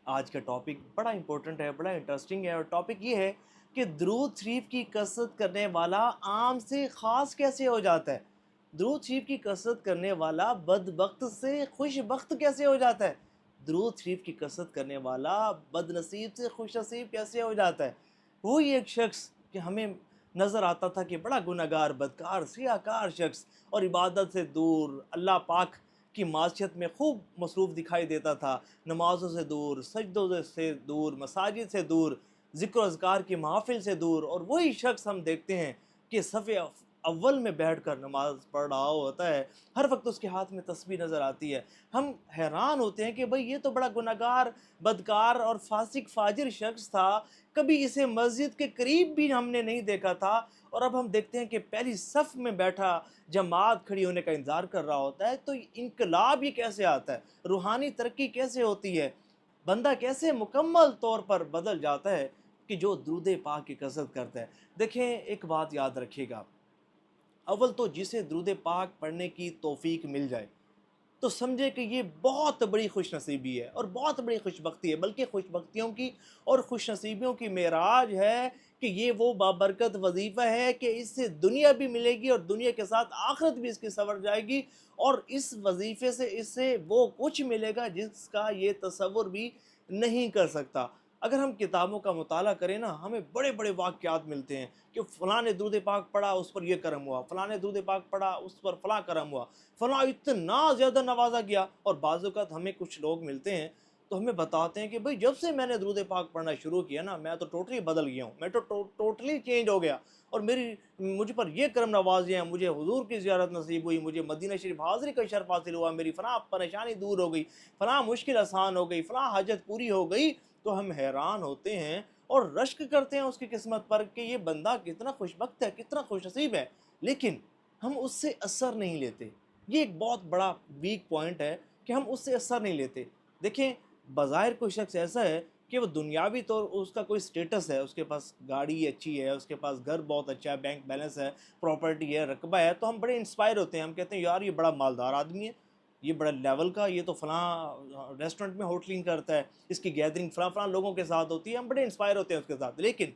آج کا ٹاپک بڑا امپورٹنٹ ہے، بڑا انٹرسٹنگ ہے، اور ٹاپک یہ ہے کہ درود شریف کی کثرت کرنے والا عام سے خاص کیسے ہو جاتا ہے؟ درود شریف کی کثرت کرنے والا بدبخت سے خوش بخت کیسے ہو جاتا ہے؟ درود شریف کی کثرت کرنے والا بد نصیب سے خوش نصیب کیسے ہو جاتا ہے؟ وہی ایک شخص کہ ہمیں نظر آتا تھا کہ بڑا گناہگار، بدکار، سیاہکار شخص، اور عبادت سے دور، اللہ پاک کی معصیت میں خوب مصروف دکھائی دیتا تھا، نمازوں سے دور، سجدوں سے دور، مساجد سے دور، ذکر و اذکار کی محافل سے دور، اور وہی شخص ہم دیکھتے ہیں کہ صف اول میں بیٹھ کر نماز پڑھ رہا ہوتا ہے، ہر وقت اس کے ہاتھ میں تسبیح نظر آتی ہے۔ ہم حیران ہوتے ہیں کہ بھئی یہ تو بڑا گناہگار، بدکار اور فاسق فاجر شخص تھا، کبھی اسے مسجد کے قریب بھی ہم نے نہیں دیکھا تھا، اور اب ہم دیکھتے ہیں کہ پہلی صف میں بیٹھا جماعت کھڑی ہونے کا انتظار کر رہا ہوتا ہے۔ تو انقلاب یہ کیسے آتا ہے؟ روحانی ترقی کیسے ہوتی ہے؟ بندہ کیسے مکمل طور پر بدل جاتا ہے کہ جو درود پاک کی کثرت کرتا ہے؟ دیکھیں، ایک بات یاد رکھیے گا، اول تو جسے درود پاک پڑھنے کی توفیق مل جائے تو سمجھے کہ یہ بہت بڑی خوش نصیبی ہے اور بہت بڑی خوش بختی ہے، بلکہ خوش بختیوں کی اور خوش نصیبیوں کی معراج ہے کہ یہ وہ بابرکت وظیفہ ہے کہ اس سے دنیا بھی ملے گی اور دنیا کے ساتھ آخرت بھی اس کی سنور جائے گی، اور اس وظیفے سے اس سے وہ کچھ ملے گا جس کا یہ تصور بھی نہیں کر سکتا۔ اگر ہم کتابوں کا مطالعہ کریں نا، ہمیں بڑے بڑے واقعات ملتے ہیں کہ فلاں نے درود پاک پڑھا، اس پر یہ کرم ہوا، فلاں نے درود پاک پڑھا، اس پر فلاں کرم ہوا، فلاں اتنا زیادہ نوازا گیا۔ اور بعض اوقات ہمیں کچھ لوگ ملتے ہیں تو ہمیں بتاتے ہیں کہ بھئی جب سے میں نے درود پاک پڑھنا شروع کیا نا، میں تو ٹوٹلی بدل گیا ہوں، میں تو ٹوٹلی چینج ہو گیا، اور مجھ پر یہ کرم نوازے ہیں، مجھے حضور کی زیارت نصیب ہوئی، مجھے مدینہ شریف حاضری کا شرف حاصل ہوا، میری فلاں پریشانی دور ہو گئی، فلاں مشکل آسان ہو گئی، فلاں حاجت پوری ہو گئی۔ تو ہم حیران ہوتے ہیں اور رشک کرتے ہیں اس کی قسمت پر کہ یہ بندہ کتنا خوش بخت ہے، کتنا خوش نصیب ہے، لیکن ہم اس سے اثر نہیں لیتے۔ یہ ایک بہت بڑا ویک پوائنٹ ہے کہ ہم اس سے اثر نہیں لیتے۔ دیکھیں، بظاہر کوئی شخص ایسا ہے کہ وہ دنیاوی طور اس کا کوئی سٹیٹس ہے، اس کے پاس گاڑی اچھی ہے، اس کے پاس گھر بہت اچھا ہے، بینک بیلنس ہے، پراپرٹی ہے، رقبہ ہے، تو ہم بڑے انسپائر ہوتے ہیں، ہم کہتے ہیں یار یہ بڑا مالدار آدمی ہے، یہ بڑا لیول کا، یہ تو فلاں ریسٹورنٹ میں ہوٹلنگ کرتا ہے، اس کی گیدرنگ فلاں فلاں لوگوں کے ساتھ ہوتی ہے، ہم بڑے انسپائر ہوتے ہیں اس کے ساتھ۔ لیکن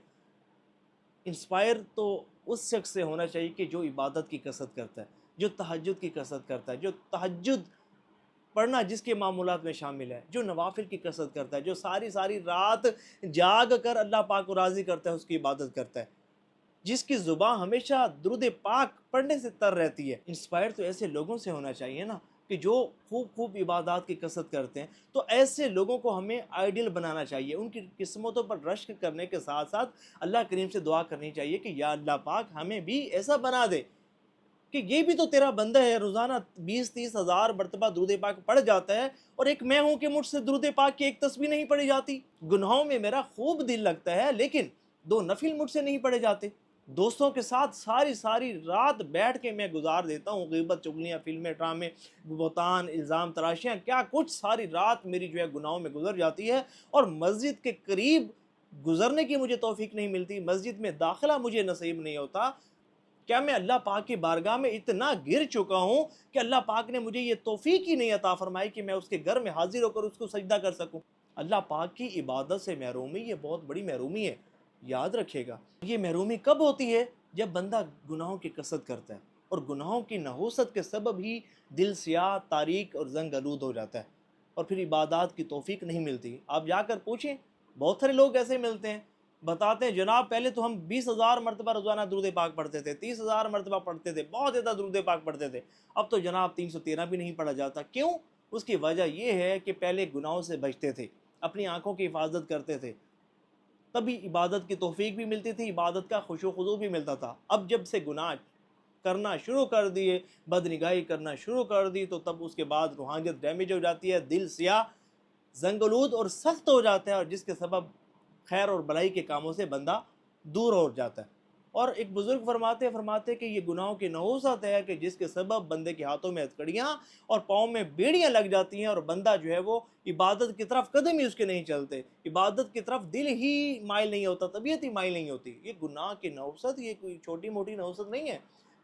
انسپائر تو اس شخص سے ہونا چاہیے کہ جو عبادت کی کثرت کرتا ہے، جو تہجد کی کثرت کرتا ہے، جو تہجد پڑھنا جس کے معمولات میں شامل ہے، جو نوافل کی کثرت کرتا ہے، جو ساری ساری رات جاگ کر اللہ پاک کو راضی کرتا ہے، اس کی عبادت کرتا ہے، جس کی زبان ہمیشہ درود پاک پڑھنے سے تر رہتی ہے۔ انسپائر تو ایسے لوگوں سے ہونا چاہیے نا کہ جو خوب خوب عبادات کی کثرت کرتے ہیں۔ تو ایسے لوگوں کو ہمیں آئیڈیل بنانا چاہیے، ان کی قسمتوں پر رشک کرنے کے ساتھ ساتھ اللہ کریم سے دعا کرنی چاہیے کہ یا اللہ پاک ہمیں بھی ایسا بنا دے کہ یہ بھی تو تیرا بندہ ہے، روزانہ 20-30 ہزار مرتبہ درود پاک پڑھ جاتا ہے، اور ایک میں ہوں کہ مجھ سے درود پاک کی ایک تسبیح نہیں پڑھی جاتی۔ گناہوں میں میرا خوب دل لگتا ہے، لیکن 2 نفل مجھ سے نہیں پڑھے جاتے۔ دوستوں کے ساتھ ساری ساری رات بیٹھ کے میں گزار دیتا ہوں، غیبت، چغلیاں، فلمیں، ڈرامے، بہتان، الزام تراشیاں، کیا کچھ ساری رات میری جو ہے گناہوں میں گزر جاتی ہے، اور مسجد کے قریب گزرنے کی مجھے توفیق نہیں ملتی، مسجد میں داخلہ مجھے نصیب نہیں ہوتا۔ کیا میں اللہ پاک کی بارگاہ میں اتنا گر چکا ہوں کہ اللہ پاک نے مجھے یہ توفیق ہی نہیں عطا فرمائی کہ میں اس کے گھر میں حاضر ہو کر اس کو سجدہ کر سکوں؟ اللہ پاک کی عبادت سے محرومی یہ بہت بڑی محرومی ہے، یاد رکھے گا۔ یہ محرومی کب ہوتی ہے؟ جب بندہ گناہوں کی کثرت کرتا ہے، اور گناہوں کی نحوست کے سبب ہی دل سیاہ، تاریک اور زنگ آلود ہو جاتا ہے، اور پھر عبادات کی توفیق نہیں ملتی۔ آپ جا کر پوچھیں، بہت سارے لوگ ایسے ملتے ہیں، بتاتے ہیں جناب پہلے تو ہم 20 ہزار مرتبہ روزانہ درود پاک پڑھتے تھے، 30 ہزار مرتبہ پڑھتے تھے، بہت زیادہ درود پاک پڑھتے تھے، اب تو جناب 313 بھی نہیں پڑھا جاتا۔ کیوں؟ اس کی وجہ یہ ہے کہ پہلے گناہوں سے بچتے تھے، اپنی آنکھوں کی حفاظت کرتے تھے، تبھی عبادت کی توفیق بھی ملتی تھی، عبادت کا خشوع و خضوع بھی ملتا تھا۔ اب جب سے گناہ کرنا شروع کر دیے، بدنگاہی کرنا شروع کر دی، تو تب اس کے بعد روحانیت ڈیمیج ہو جاتی ہے، دل سیاہ، زنگلود اور سخت ہو جاتا ہے، اور جس کے سبب خیر اور بلائی کے کاموں سے بندہ دور ہو جاتا ہے۔ اور ایک بزرگ فرماتے کہ یہ گناہوں کی نحوست ہے کہ جس کے سبب بندے کے ہاتھوں میں ہتھکڑیاں اور پاؤں میں بیڑیاں لگ جاتی ہیں، اور بندہ جو ہے وہ عبادت کی طرف قدم ہی اس کے نہیں چلتے، عبادت کی طرف دل ہی مائل نہیں ہوتا، طبیعت ہی مائل نہیں ہوتی۔ یہ گناہ کی نحوست یہ کوئی چھوٹی موٹی نحوست نہیں ہے،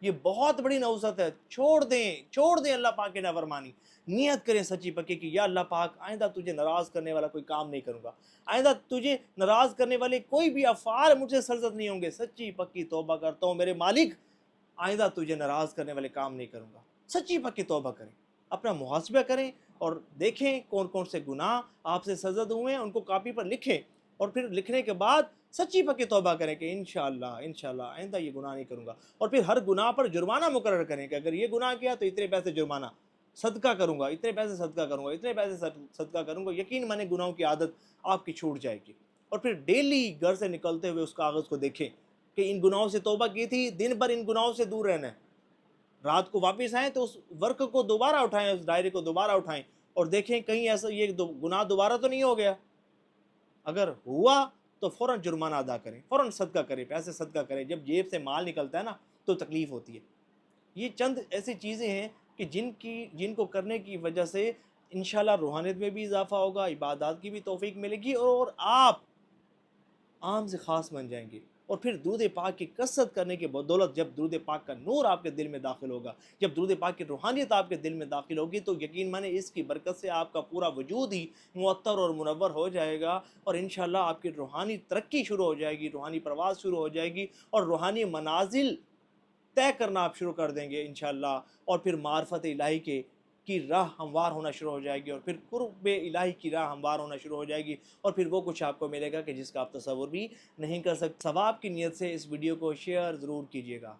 یہ بہت بڑی نوست ہے. چھوڑ دیں اللہ پاک کی نافرمانی. نیت کریں سچی پکی کہ یا اللہ پاک آئندہ تجھے ناراض کرنے والا کوئی کام نہیں کروں گا, آئندہ تجھے ناراض کرنے والے کوئی بھی افعال مجھ سے سرزد نہیں ہوں گے. سچی پکی توبہ کرتا ہوں میرے مالک, آئندہ تجھے ناراض کرنے والے کام نہیں کروں گا. سچی پکی توبہ کریں, اپنا محاسبہ کریں اور دیکھیں کون کون سے گناہ آپ سے سرزد ہوئے ہیں, ان کو کاپی پر لکھیں, اور پھر لکھنے کے بعد سچی پکی توبہ کریں کہ انشاءاللہ آئندہ یہ گناہ نہیں کروں گا. اور پھر ہر گناہ پر جرمانہ مقرر کریں کہ اگر یہ گناہ کیا تو اتنے پیسے جرمانہ, صدقہ کروں گا اتنے پیسے, صدقہ کروں گا اتنے پیسے, صدقہ کروں گا. یقین مانے گناہوں کی عادت آپ کی چھوٹ جائے گی. اور پھر ڈیلی گھر سے نکلتے ہوئے اس کاغذ کو دیکھیں کہ ان گناہوں سے توبہ کی تھی, دن بھر ان گناہوں سے دور رہنا ہے. رات کو واپس آئیں تو اس ورک کو دوبارہ اٹھائیں, اس ڈائری کو دوبارہ اٹھائیں اور دیکھیں کہیں ایسا یہ گناہ دوبارہ تو نہیں ہو گیا. اگر ہوا تو فوراً جرمانہ ادا کریں, فوراً صدقہ کریں, پیسے صدقہ کریں. جب جیب سے مال نکلتا ہے نا تو تکلیف ہوتی ہے. یہ چند ایسی چیزیں ہیں کہ جن کو کرنے کی وجہ سے انشاءاللہ روحانیت میں بھی اضافہ ہوگا, عبادات کی بھی توفیق ملے گی, اور آپ عام سے خاص بن جائیں گے. اور پھر درود پاک کی کثرت کرنے کی بدولت جب درود پاک کا نور آپ کے دل میں داخل ہوگا, جب درود پاک کی روحانیت آپ کے دل میں داخل ہوگی, تو یقین مانے اس کی برکت سے آپ کا پورا وجود ہی معطر اور منور ہو جائے گا, اور انشاءاللہ آپ کی روحانی ترقی شروع ہو جائے گی, روحانی پرواز شروع ہو جائے گی, اور روحانی منازل طے کرنا آپ شروع کر دیں گے انشاءاللہ. اور پھر معرفت الہی کی راہ ہموار ہونا شروع ہو جائے گی, اور پھر قرب الہی کی راہ ہموار ہونا شروع ہو جائے گی, اور پھر وہ کچھ آپ کو ملے گا کہ جس کا آپ تصور بھی نہیں کر سکتے. ثواب کی نیت سے اس ویڈیو کو شیئر ضرور کیجیے گا.